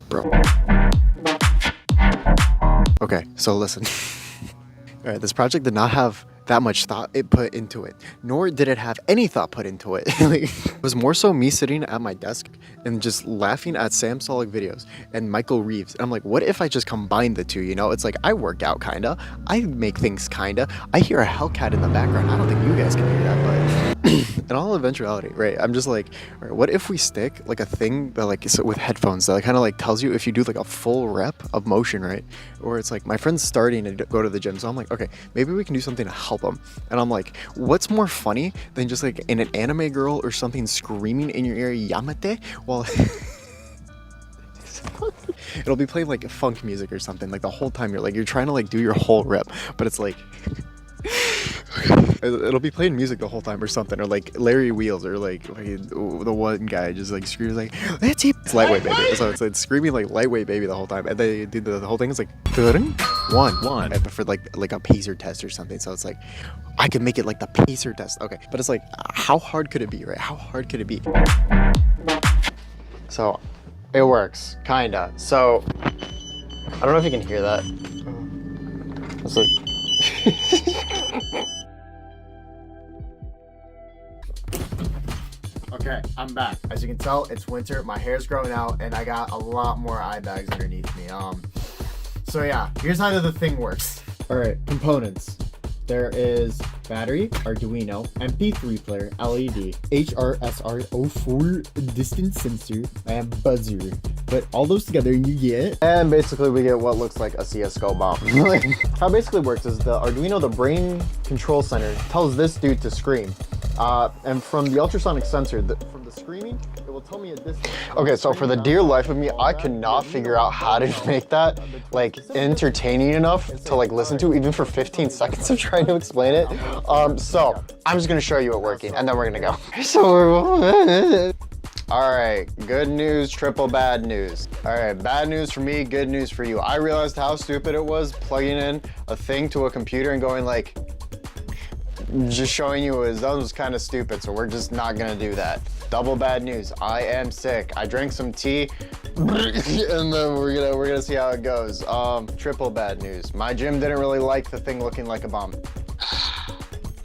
Bro. Okay, so listen. All right, this project did not have that much thought it put into it, nor did it have any thought put into it. Like, it was more so me sitting at my desk and just laughing at Sam Solik videos and Michael Reeves. And I'm like, what if I just combine the two? You know, it's like I work out kinda, I make things kinda, I hear a Hellcat in the background. I don't think you guys can hear that, but in all eventuality, right? I'm just like, all right, what if we stick like a thing that like is with headphones that kind of like tells you if you do like a full rep of motion, right? Or it's like my friend's starting to go to the gym, so I'm like, okay, maybe we can do something to help him. And I'm like, what's more funny than just like in an anime girl or something screaming in your ear Yamate while it'll be playing like funk music or something like the whole time you're trying to like do your whole rep, but it's like it'll be playing music the whole time or something, or like Larry Wheels, or like the one guy just like screams like, let's eat. It's Lightweight Baby, so it's screaming like Lightweight Baby the whole time, and they do the whole thing is like one for like a pacer test or something. So it's like I could make it like the pacer test, okay, but it's like how hard could it be, right? How hard could it be? So it works kinda. So I don't know if you can hear that. It's like okay, I'm back. As you can tell, it's winter, my hair's growing out, and I got a lot more eye bags underneath me. So yeah, here's how the thing works. All right, components. There is battery, Arduino, MP3 player, LED, HRSR04 distance sensor, and buzzer. Put all those together and you get... And basically we get what looks like a CSGO bomb. How it basically works is the Arduino, the brain control center, tells this dude to scream. And from the ultrasonic sensor, from the screaming, it will tell me a distance. Okay, so for the dear life of me, I cannot figure out how to make that like entertaining enough to like listen to, even for 15 seconds of trying to explain it. So I'm just gonna show you it working, and then we're gonna go. So all right, good news, triple bad news. All right, bad news for me, good news for you. I realized how stupid it was plugging in a thing to a computer and going like, just showing you that was kind of stupid, so we're just not gonna do that. Double bad news, I am sick. I drank some tea, and then we're gonna see how it goes. Triple bad news, my gym didn't really like the thing looking like a bomb.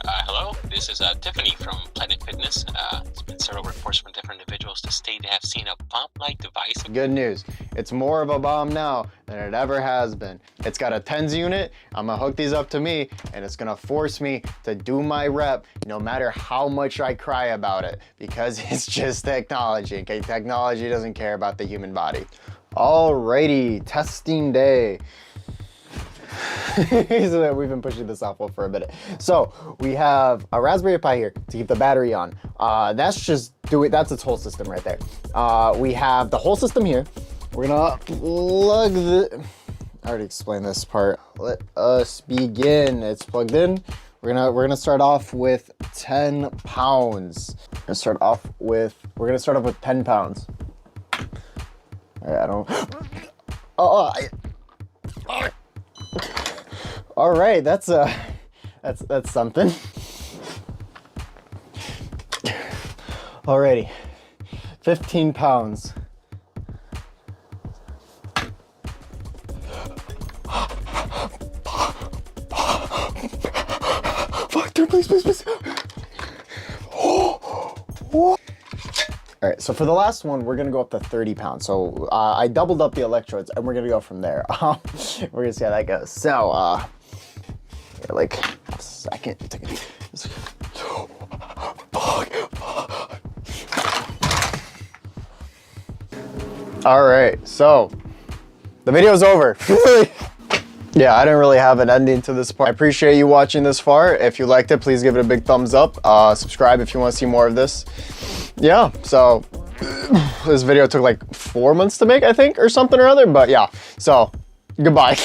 Hello, this is Tiffany from Planet Fitness. It's been several reports from different individuals to state they have seen a bomb-like device. Good news, it's more of a bomb now than it ever has been. It's got a TENS unit. I'm gonna hook these up to me, and it's gonna force me to do my rep no matter how much I cry about it, because it's just technology, okay? Technology doesn't care about the human body. Alrighty, testing day. So we've been pushing this off for a minute. So we have a Raspberry Pi here to keep the battery on. That's its whole system right there. We have the whole system here. We're gonna plug I already explained this part. Let us begin. It's plugged in. We're gonna start off with 10 pounds. We're gonna start off with 10 pounds. All right, all right, that's something. Alrighty, 15 pounds. Fuck, dude, please. All right, so for the last one, we're gonna go up to 30 pounds. So I doubled up the electrodes, and we're gonna go from there. We're gonna see how that goes. So, like a second. All right, so the video's over. Yeah, I didn't really have an ending to this part. I appreciate you watching this far. If you liked it, please give it a big thumbs up. Subscribe if you want to see more of this. Yeah, so this video took like 4 months to make, I think, or something or other. But yeah, so goodbye.